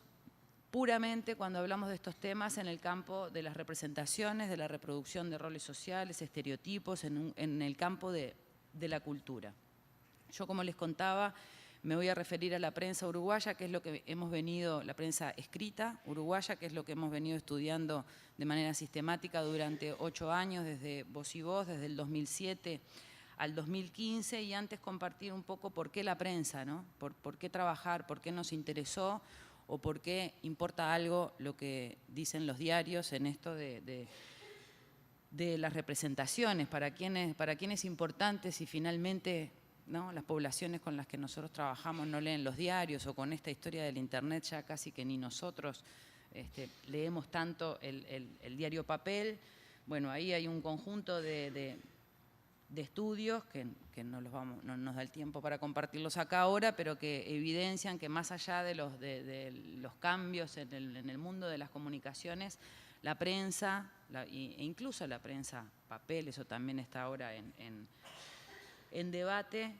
puramente, cuando hablamos de estos temas, en el campo de las representaciones, de la reproducción de roles sociales, estereotipos, en el campo de la cultura. Yo, como les contaba, me voy a referir a la prensa uruguaya, que es lo que hemos venido, la prensa escrita uruguaya, que es lo que hemos venido estudiando de manera sistemática durante 8 años, desde Voz y Voz, desde el 2007 al 2015, y antes compartir un poco por qué la prensa, ¿no? Por qué trabajar, por qué nos interesó, o por qué importa algo lo que dicen los diarios en esto de de las representaciones, para quién es importante si finalmente, ¿no?, las poblaciones con las que nosotros trabajamos no leen los diarios, o con esta historia del internet ya casi que ni nosotros leemos tanto el diario papel. Bueno, ahí hay un conjunto de estudios que no nos da el tiempo para compartirlos acá ahora, pero que evidencian que más allá de los cambios en el mundo de las comunicaciones, la prensa, e incluso la prensa papel, eso también está ahora en debate,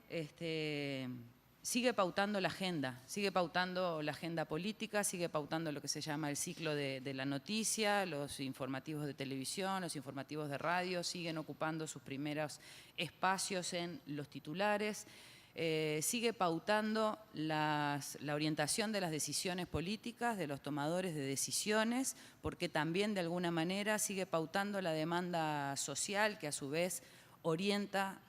sigue pautando la agenda política, sigue pautando lo que se llama el ciclo de la noticia, los informativos de televisión, los informativos de radio, siguen ocupando sus primeros espacios en los titulares, sigue pautando la orientación de las decisiones políticas, de los tomadores de decisiones, porque también de alguna manera sigue pautando la demanda social, que a su vez orienta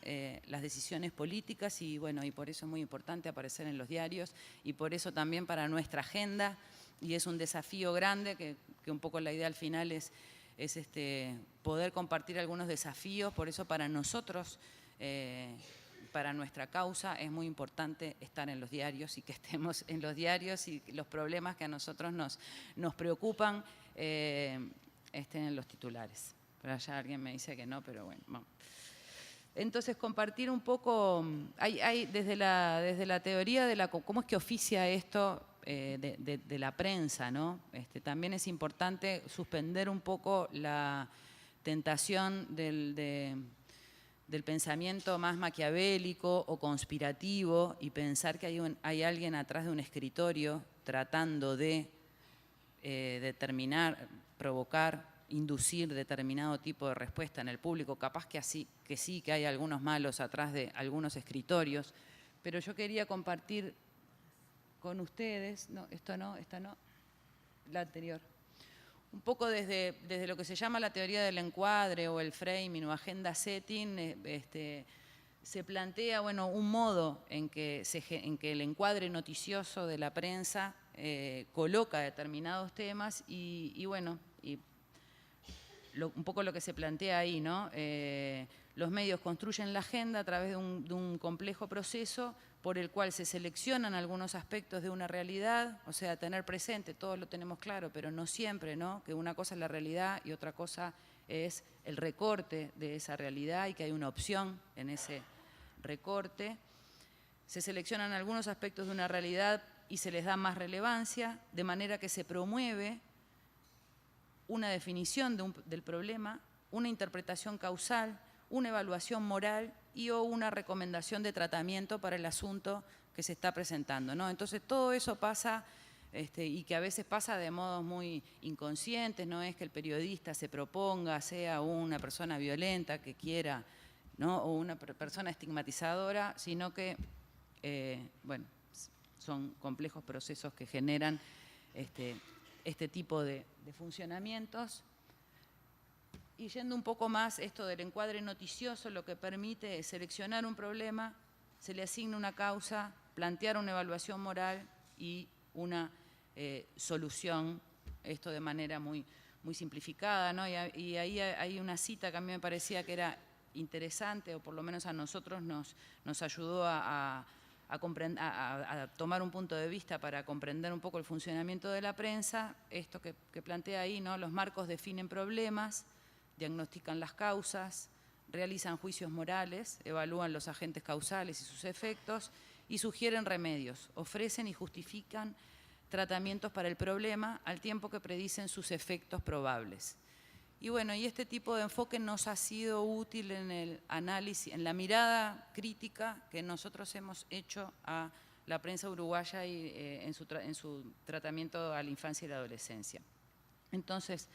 las decisiones políticas, y bueno, y por eso es muy importante aparecer en los diarios, y por eso también para nuestra agenda, y es un desafío grande, que un poco la idea al final es poder compartir algunos desafíos. Por eso para nosotros, para nuestra causa, es muy importante estar en los diarios, y que estemos en los diarios, y los problemas que a nosotros nos preocupan estén en los titulares. Por allá alguien me dice que no, pero bueno, vamos. Entonces, compartir un poco, desde la teoría de cómo es que oficia esto de la prensa, ¿no? También es importante suspender un poco la tentación del pensamiento más maquiavélico o conspirativo, y pensar que hay alguien atrás de un escritorio tratando de determinar, provocar, inducir determinado tipo de respuesta en el público. Capaz que sí, que hay algunos malos atrás de algunos escritorios, pero yo quería compartir con ustedes, esta no, la anterior, un poco desde lo que se llama la teoría del encuadre o el framing o agenda setting, se plantea, bueno, un modo en que el encuadre noticioso de la prensa coloca determinados temas, y bueno, un poco lo que se plantea ahí, ¿no? Los medios construyen la agenda a través de un complejo proceso por el cual se seleccionan algunos aspectos de una realidad, o sea, tener presente, todos lo tenemos claro, pero no siempre, ¿no?, que una cosa es la realidad y otra cosa es el recorte de esa realidad, y que hay una opción en ese recorte. Se seleccionan algunos aspectos de una realidad y se les da más relevancia, de manera que se promueve una definición del problema, una interpretación causal, una evaluación moral o una recomendación de tratamiento para el asunto que se está presentando, ¿no? Entonces todo eso pasa, y que a veces pasa de modos muy inconscientes. No es que el periodista se proponga, sea una persona violenta que quiera, ¿no?, o una persona estigmatizadora, sino que, bueno, son complejos procesos que generan este tipo de funcionamientos. Y yendo un poco más, esto del encuadre noticioso lo que permite es seleccionar un problema, se le asigna una causa, plantear una evaluación moral y una solución, esto de manera muy, muy simplificada, ¿no? Y ahí hay una cita que a mí me parecía que era interesante, o por lo menos a nosotros nos ayudó a tomar un punto de vista para comprender un poco el funcionamiento de la prensa. Esto que plantea ahí, ¿no? Los marcos definen problemas, diagnostican las causas, realizan juicios morales, evalúan los agentes causales y sus efectos, y sugieren remedios, ofrecen y justifican tratamientos para el problema al tiempo que predicen sus efectos probables. Y bueno, y este tipo de enfoque nos ha sido útil en el análisis, en la mirada crítica que nosotros hemos hecho a la prensa uruguaya y en su tratamiento a la infancia y la adolescencia. Entonces,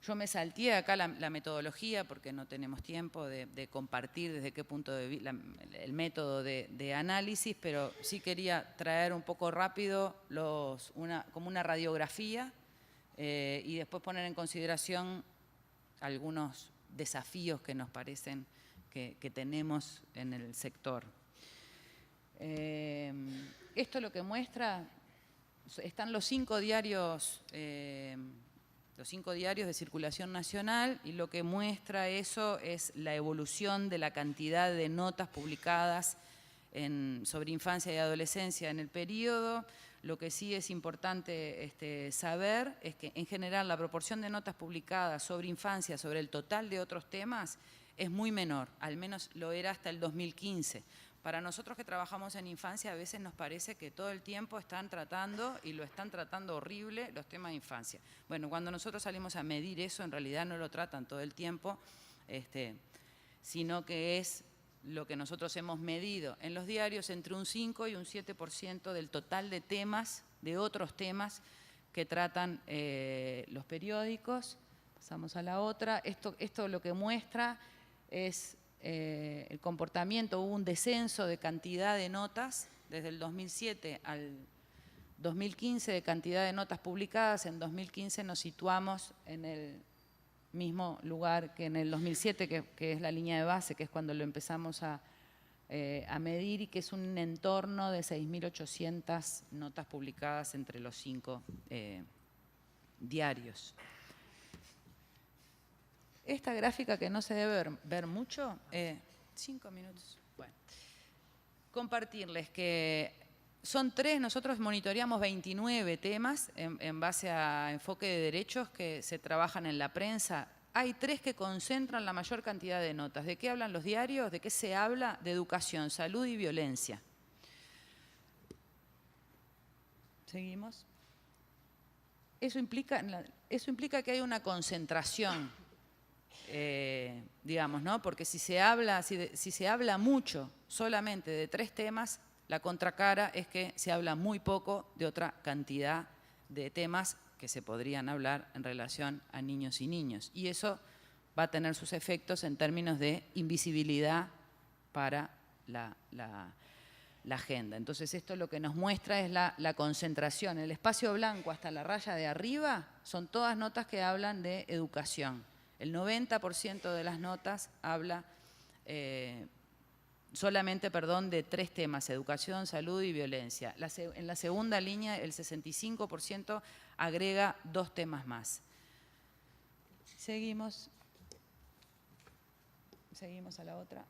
yo me salteé acá la metodología porque no tenemos tiempo de compartir desde qué punto de vista el método de análisis, pero sí quería traer un poco rápido como una radiografía, y después poner en consideración algunos desafíos que nos parecen que tenemos en el sector. Esto lo que muestra, están los 5 diarios los 5 diarios de circulación nacional, y lo que muestra eso es la evolución de la cantidad de notas publicadas sobre infancia y adolescencia en el periodo. Lo que sí es importante saber es que en general la proporción de notas publicadas sobre infancia, sobre el total de otros temas, es muy menor, al menos lo era hasta el 2015. Para nosotros que trabajamos en infancia a veces nos parece que todo el tiempo están tratando, y lo están tratando horrible, los temas de infancia. Bueno, cuando nosotros salimos a medir eso, en realidad no lo tratan todo el tiempo, sino que es lo que nosotros hemos medido en los diarios entre un 5 y un 7% del total de temas, de otros temas que tratan los periódicos. Pasamos a la otra. Esto lo que muestra es el comportamiento. Hubo un descenso de cantidad de notas desde el 2007 al 2015 de cantidad de notas publicadas. En 2015 nos situamos en el mismo lugar que en el 2007, que es la línea de base, que es cuando lo empezamos a medir, y que es un entorno de 6.800 notas publicadas entre los 5 diarios. Esta gráfica, que no se debe ver mucho, 5 minutos. Bueno, compartirles que son 3, nosotros monitoreamos 29 temas en base a enfoque de derechos que se trabajan en la prensa. Hay 3 que concentran la mayor cantidad de notas. ¿De qué hablan los diarios? ¿De qué se habla? De educación, salud y violencia. ¿Seguimos? Eso implica que hay una concentración, digamos, ¿no? Porque si se habla mucho solamente de 3 temas, la contracara es que se habla muy poco de otra cantidad de temas que se podrían hablar en relación a niños y niños. Y eso va a tener sus efectos en términos de invisibilidad para la agenda. Entonces esto lo que nos muestra es la concentración. El espacio blanco hasta la raya de arriba son todas notas que hablan de educación. El 90% de las notas habla solamente de 3 temas: educación, salud y violencia. En la segunda línea, el 65% agrega 2 temas más. Seguimos a la otra.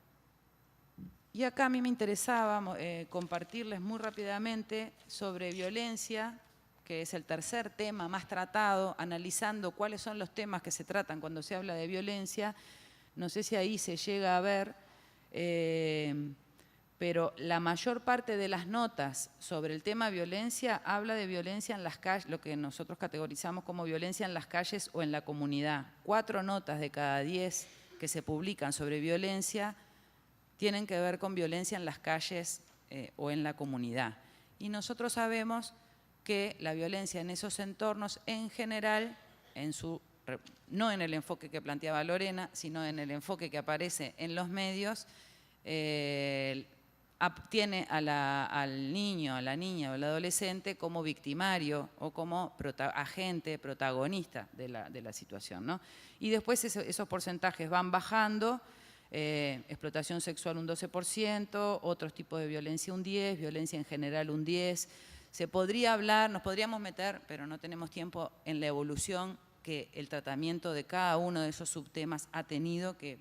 Y acá a mí me interesaba compartirles muy rápidamente sobre violencia, que es el tercer tema más tratado, analizando cuáles son los temas que se tratan cuando se habla de violencia. No sé si ahí se llega a ver, pero la mayor parte de las notas sobre el tema violencia habla de violencia en las calles, lo que nosotros categorizamos como violencia en las calles o en la comunidad. 4 notas de cada 10 que se publican sobre violencia tienen que ver con violencia en las calles o en la comunidad. Y nosotros sabemos que la violencia en esos entornos, en general, no en el enfoque que planteaba Lorena, sino en el enfoque que aparece en los medios, tiene al niño, a la niña o al adolescente como victimario o como agente, protagonista de la situación, ¿no? Y después esos porcentajes van bajando. Explotación sexual un 12%, otros tipos de violencia un 10%, violencia en general un 10%. Se podría hablar, nos podríamos meter, pero no tenemos tiempo, en la evolución que el tratamiento de cada uno de esos subtemas ha tenido, que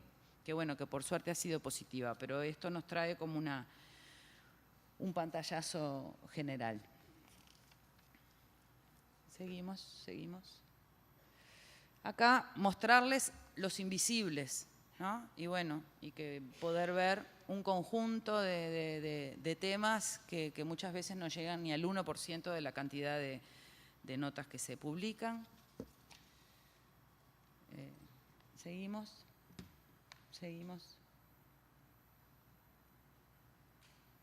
bueno, que por suerte ha sido positiva, pero esto nos trae como un pantallazo general. Seguimos. Acá mostrarles los invisibles, ¿no? Y bueno, y que poder ver un conjunto de temas que muchas veces no llegan ni al 1% de la cantidad de notas que se publican. Seguimos.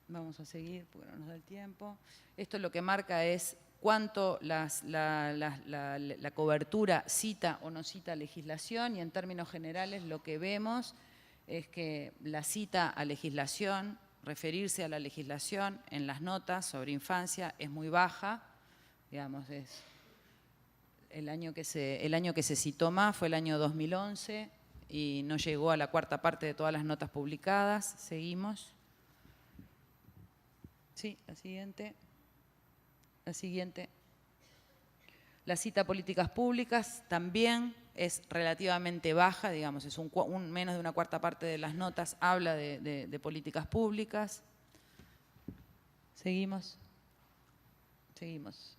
Vamos a seguir porque no nos da el tiempo. Esto lo que marca es cuánto la cobertura cita o no cita legislación, y en términos generales lo que vemos es que la cita a legislación, referirse a la legislación en las notas sobre infancia es muy baja, digamos, el año que se citó más fue el año 2011 y no llegó a la 4ª parte de todas las notas publicadas. Seguimos. Sí, la siguiente. La cita a políticas públicas también es relativamente baja, digamos, es menos de una cuarta parte de las notas habla de políticas públicas. Seguimos. Seguimos.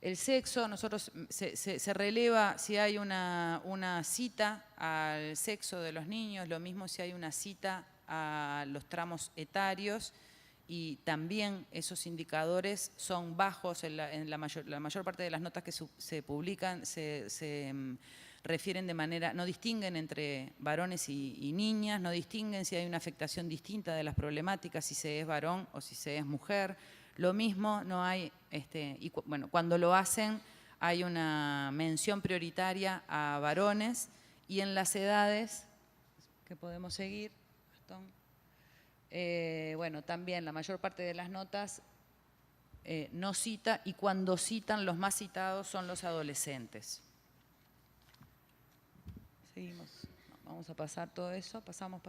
El sexo, nosotros se releva si hay una cita al sexo de los niños, lo mismo si hay una cita a los tramos etarios, y también esos indicadores son bajos en la mayor parte de las notas que se publican, se refieren de manera, no distinguen entre varones y niñas, no distinguen si hay una afectación distinta de las problemáticas, si se es varón o si se es mujer. Lo mismo, no hay, bueno, cuando lo hacen hay una mención prioritaria a varones, y en las edades, que podemos seguir, Gastón, bueno, también la mayor parte de las notas no cita, y cuando citan, los más citados son los adolescentes. Seguimos. Vamos a pasar todo eso. Pasamos.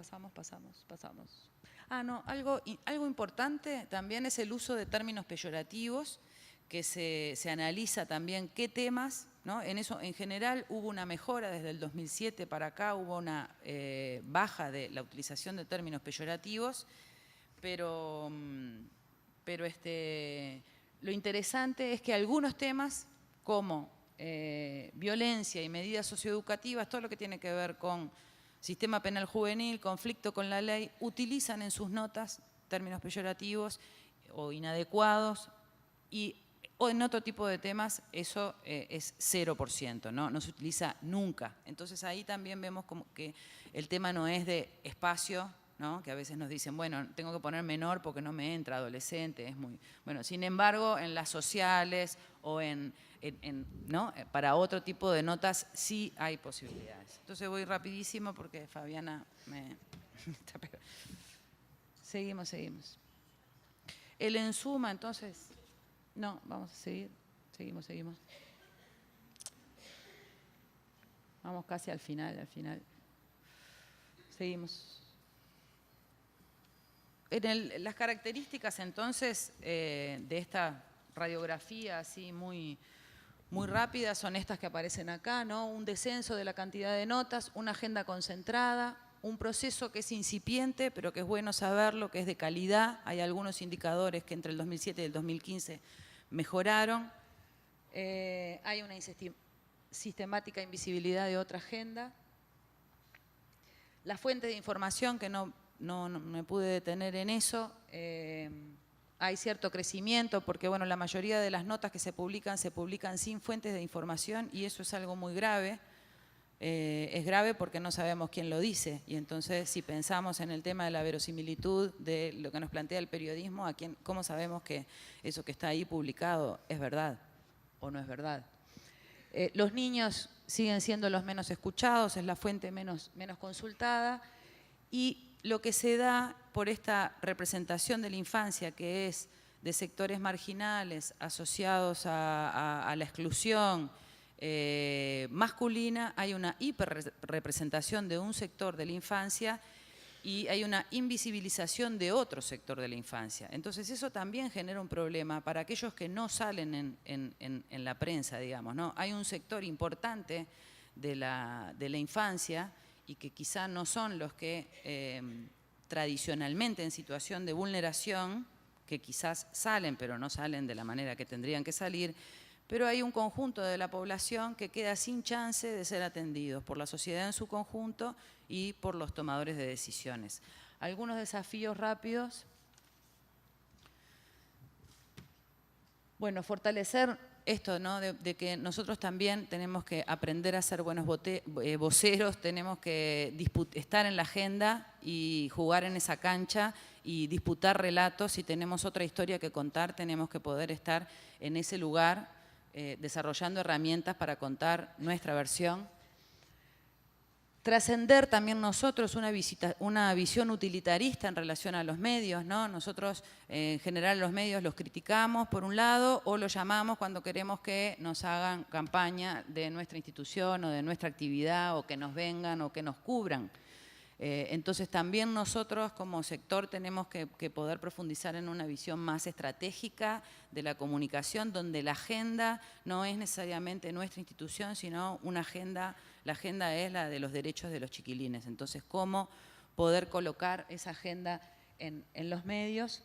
Ah, no, algo importante también es el uso de términos peyorativos, que se analiza también qué temas, ¿no? En eso, en general, hubo una mejora desde el 2007 para acá, hubo una baja de la utilización de términos peyorativos, pero lo interesante es que algunos temas como violencia y medidas socioeducativas, todo lo que tiene que ver con sistema penal juvenil, conflicto con la ley, utilizan en sus notas términos peyorativos o inadecuados, o en otro tipo de temas eso es 0%, no se utiliza nunca. Entonces ahí también vemos como que el tema no es de espacio, ¿no? Que a veces nos dicen, bueno, tengo que poner menor porque no me entra, adolescente, es muy… Bueno, sin embargo, en las sociales o ¿no? Para otro tipo de notas sí hay posibilidades. Entonces voy rapidísimo porque Fabiana me… Seguimos. El ensuma, entonces… No, vamos a seguir. Seguimos. Vamos casi al final. Seguimos. Las características entonces de esta radiografía así muy rápida son estas que aparecen acá, ¿no? Un descenso de la cantidad de notas, una agenda concentrada, un proceso que es incipiente, pero que es bueno saberlo, que es de calidad. Hay algunos indicadores que entre el 2007 y el 2015 mejoraron. Hay una sistemática invisibilidad de otra agenda. Las fuentes de información, que no me pude detener en eso, hay cierto crecimiento porque, bueno, la mayoría de las notas que se publican sin fuentes de información, y eso es algo muy grave. Es grave porque no sabemos quién lo dice, y entonces si pensamos en el tema de la verosimilitud de lo que nos plantea el periodismo, ¿cómo sabemos que eso que está ahí publicado es verdad o no es verdad? Los niños siguen siendo los menos escuchados, es la fuente menos consultada, y lo que se da por esta representación de la infancia, que es de sectores marginales asociados a la exclusión masculina, hay una hiperrepresentación de un sector de la infancia y hay una invisibilización de otro sector de la infancia. Entonces eso también genera un problema para aquellos que no salen en la prensa, digamos, ¿no? Hay un sector importante de la infancia y que quizá no son los que tradicionalmente en situación de vulneración, que quizás salen, pero no salen de la manera que tendrían que salir, pero hay un conjunto de la población que queda sin chance de ser atendidos por la sociedad en su conjunto y por los tomadores de decisiones. Algunos desafíos rápidos. Bueno, fortalecer esto, ¿no? de que nosotros también tenemos que aprender a ser buenos voceros, tenemos que estar en la agenda y jugar en esa cancha y disputar relatos. Si tenemos otra historia que contar, tenemos que poder estar en ese lugar desarrollando herramientas para contar nuestra versión. Trascender también nosotros una visión utilitarista en relación a los medios, ¿no? Nosotros en general los medios los criticamos por un lado o los llamamos cuando queremos que nos hagan campaña de nuestra institución o de nuestra actividad o que nos vengan o que nos cubran. Entonces también nosotros como sector tenemos que poder profundizar en una visión más estratégica de la comunicación, donde la agenda no es necesariamente nuestra institución, sino una agenda, la agenda es la de los derechos de los chiquilines. Entonces, ¿cómo poder colocar esa agenda en los medios?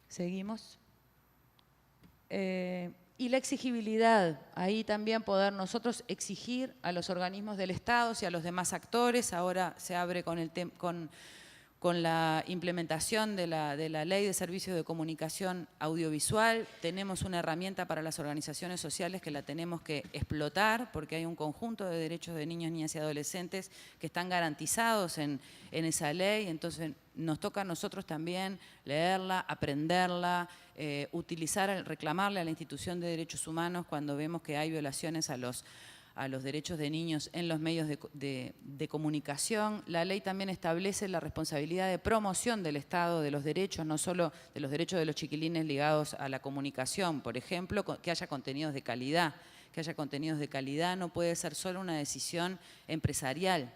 Seguimos. Y la exigibilidad, ahí también poder nosotros exigir a los organismos del Estado y a los demás actores. Ahora se abre con la implementación de la Ley de Servicios de Comunicación Audiovisual. Tenemos una herramienta para las organizaciones sociales que la tenemos que explotar, porque hay un conjunto de derechos de niños, niñas y adolescentes que están garantizados en esa ley. Entonces nos toca a nosotros también leerla, aprenderla, reclamarle a la institución de derechos humanos cuando vemos que hay violaciones a los derechos de niños en los medios de comunicación. La ley también establece la responsabilidad de promoción del Estado de los derechos, no solo de los derechos de los chiquilines ligados a la comunicación. Por ejemplo, que haya contenidos de calidad. Que haya contenidos de calidad no puede ser solo una decisión empresarial.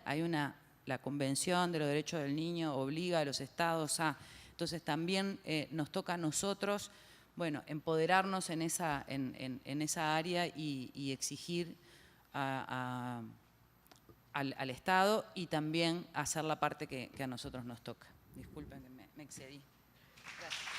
La Convención de los Derechos del Niño obliga a los estados a... Entonces también nos toca a nosotros, bueno, empoderarnos en esa área y exigir al Estado y también hacer la parte que a nosotros nos toca. Disculpen que me excedí. Gracias.